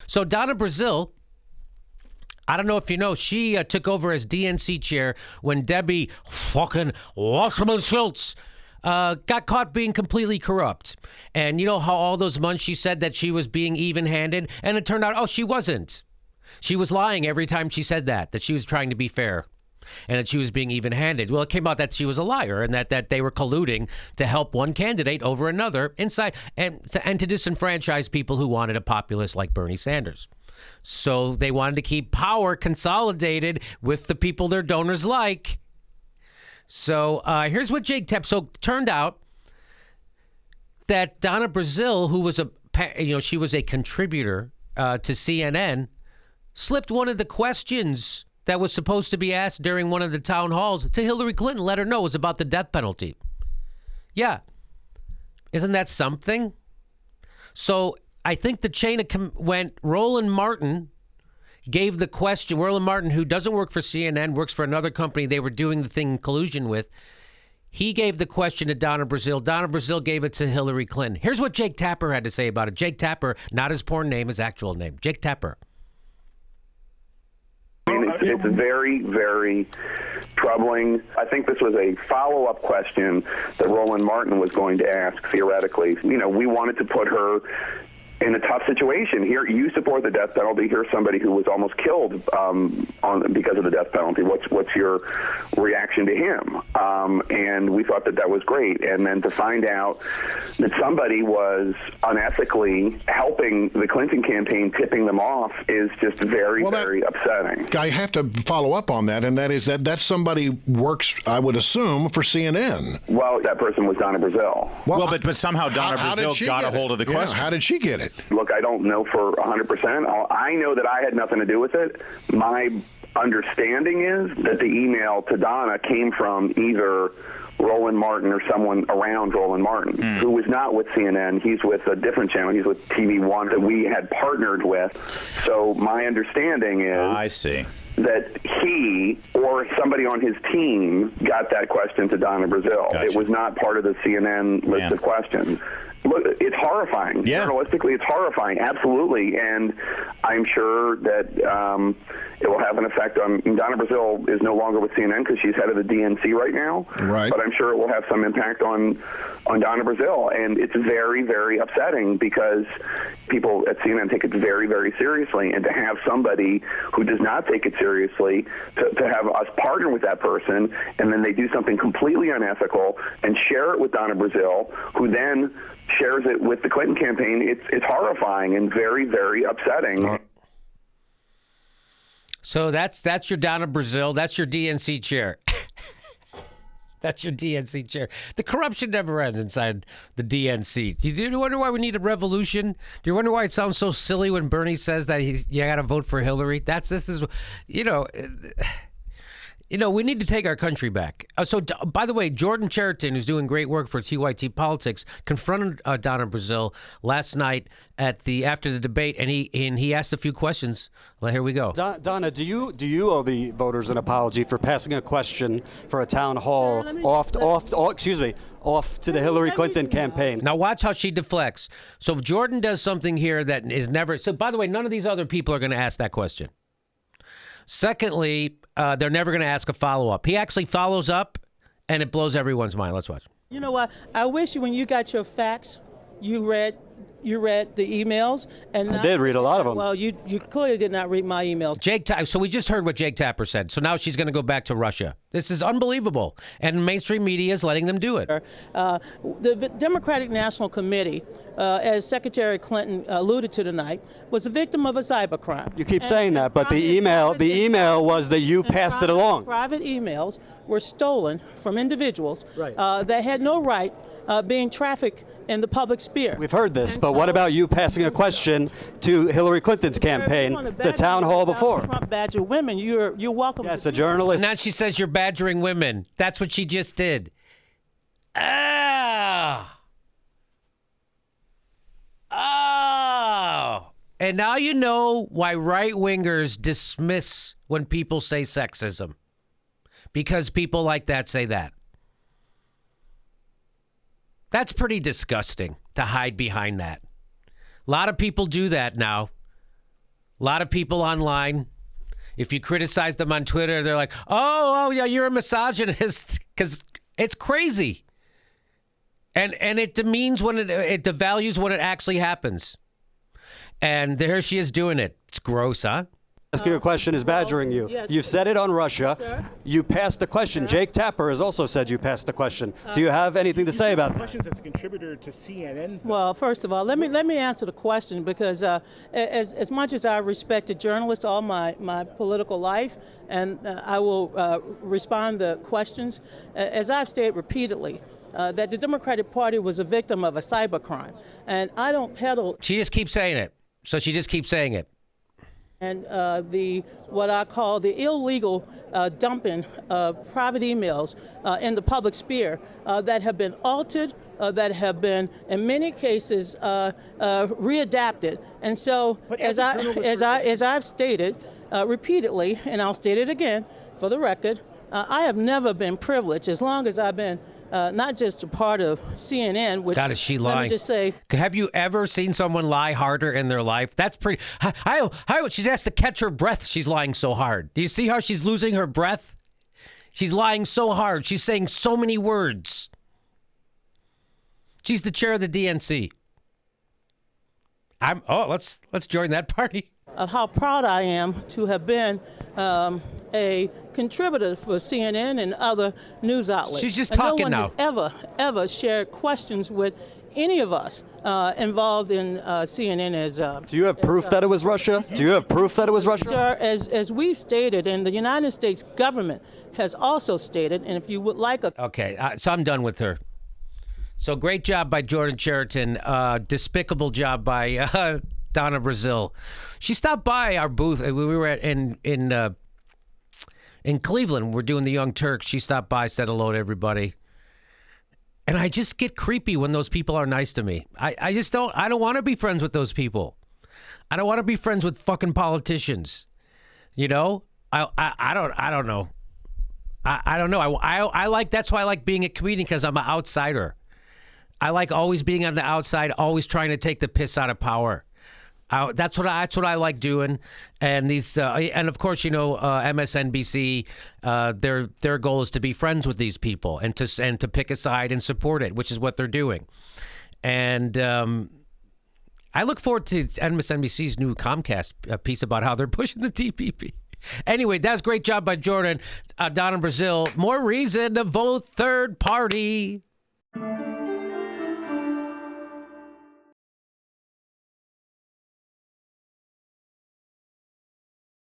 So Donna Brazile, I don't know if you know, she took over as DNC chair when Debbie fucking Wasserman Schultz got caught being completely corrupt. And you know how all those months she said that she was being even-handed? And it turned out, oh, she wasn't. She was lying every time she said that she was trying to be fair and that she was being even-handed. Well, it came out that she was a liar and that they were colluding to help one candidate over another inside and to disenfranchise people who wanted a populist like Bernie Sanders. So they wanted to keep power consolidated with the people their donors like. So here's what Jake Tapper. So it turned out that Donna Brazile, who was she was a contributor to CNN, slipped one of the questions that was supposed to be asked during one of the town halls to Hillary Clinton. Let her know it was about the death penalty. Yeah. Isn't that something? So I think the chain went, Roland Martin gave the question. Roland Martin, who doesn't work for CNN, works for another company they were doing the thing in collusion with. He gave the question to Donna Brazile. Donna Brazile gave it to Hillary Clinton. Here's what Jake Tapper had to say about it. Jake Tapper, not his porn name, his actual name. Jake Tapper. It's very, very troubling. I think this was a follow-up question that Roland Martin was going to ask, theoretically. You know, we wanted to put her in a tough situation. Here, you support the death penalty. Here's somebody who was almost killed because of the death penalty. What's your reaction to him? And we thought that was great. And then to find out that somebody was unethically helping the Clinton campaign, tipping them off, is just very, very upsetting. I have to follow up on that, and that is that somebody works, I would assume, for CNN. Well, that person was Donna Brazile. Well, but somehow Donna Brazile got a hold of the question. How did she get it? Look, I don't know for 100%. I know that I had nothing to do with it. My understanding is that the email to Donna came from either Roland Martin or someone around Roland Martin, who was not with CNN. He's with a different channel. He's with TV One that we had partnered with. So my understanding is I see that he or somebody on his team got that question to Donna Brazile. Gotcha. It was not part of the CNN list of questions. Look, it's horrifying. Yeah. Journalistically, it's horrifying, absolutely. And I'm sure that it will have an effect on Donna Brazile is no longer with CNN because she's head of the DNC right now. Right. But I'm sure it will have some impact on Donna Brazile. And it's very, very upsetting because people at CNN take it very, very seriously. And to have somebody who does not take it seriously, to have us partner with that person, and then they do something completely unethical and share it with Donna Brazile, who then shares it with the Clinton campaign, it's horrifying and very, very upsetting. So that's your Donna Brazile. That's your DNC chair. That's your DNC chair. The corruption never ends inside the DNC. Do you wonder why we need a revolution? Do you wonder why it sounds so silly when Bernie says that you got to vote for Hillary? We need to take our country back. So, by the way, Jordan Chariton, who's doing great work for TYT Politics, confronted Donna Brazile last night after the debate, and he asked a few questions. Well, here we go. Donna, do you owe the voters an apology for passing a question for a town hall off to the Hillary Clinton campaign? Now watch how she deflects. So Jordan does something here that is never. So by the way, none of these other people are going to ask that question. Secondly, they're never going to ask a follow-up. He actually follows up, and it blows everyone's mind. Let's watch. You know what? I wish when you got your facts, you read the emails. And I did read a lot of them. Well, you clearly did not read my emails. So we just heard what Jake Tapper said. So now she's going to go back to Russia. This is unbelievable. And mainstream media is letting them do it. The Democratic National Committee, as Secretary Clinton alluded to tonight, was a victim of a cybercrime. You keep saying that, but the email was that you passed it along. Private emails were stolen from individuals that had no right being trafficked in the public sphere. We've heard this, but what about you passing a question to Hillary Clinton's campaign, the town hall before? Trump badger women, you're welcome. Yes, a journalist. Now she says you're badgering women. That's what she just did. Oh. And now you know why right-wingers dismiss when people say sexism. Because people like that say that. That's pretty disgusting to hide behind that. A lot of people do that now. A lot of people online, if you criticize them on Twitter, they're like, oh yeah, you're a misogynist, because it's crazy. And it demeans when it devalues when it actually happens. And there she is doing it. It's gross, huh? Ask you a question is badgering you. Yes. You've said it on Russia. Sir? You passed the question. Jake Tapper has also said you passed the question. Do you have anything to say about that? Questions as a contributor to CNN. Well, first of all, let me answer the question, because as much as I respected journalists all my political life, and I will respond to questions, as I've stated repeatedly, that the Democratic Party was a victim of a cybercrime, and I don't peddle. She just keeps saying it. So she just keeps saying it. And what I call the illegal dumping of private emails in the public sphere that have been altered, that have been in many cases readapted. And so, as I've stated repeatedly, and I'll state it again for the record, I have never been privileged, as long as I've been not just a part of CNN, which, God, is she lying? let me just say, have you ever seen someone lie harder in their life? That's pretty. She's asked to catch her breath. She's lying so hard. Do you see how she's losing her breath? She's lying so hard. She's saying so many words. She's the chair of the DNC. Let's join that party. Of how proud I am to have been a contributor for CNN and other news outlets. She's just talking now. No one has ever shared questions with any of us involved in CNN as. Do you have proof that it was Russia? Do you have proof that it was Russia? Sir, as we've stated, and the United States government has also stated, and if you would like a. Okay, so I'm done with her. So great job by Jordan Chariton. Despicable job by Donna Brazile. She stopped by our booth. We were in Cleveland. We're doing the Young Turks. She stopped by, said hello to everybody. And I just get creepy when those people are nice to me. I don't want to be friends with those people. I don't want to be friends with fucking politicians. You know? I don't know. I don't know. I like, that's why I like being a comedian, because I'm an outsider. I like always being on the outside, always trying to take the piss out of power. That's what I like doing, and these and of course, you know, MSNBC, their goal is to be friends with these people and to pick a side and support it, which is what they're doing. And I look forward to MSNBC's new Comcast piece about how they're pushing the TPP. Anyway, that's a great job by Jordan. Donna Brazile. More reason to vote third party.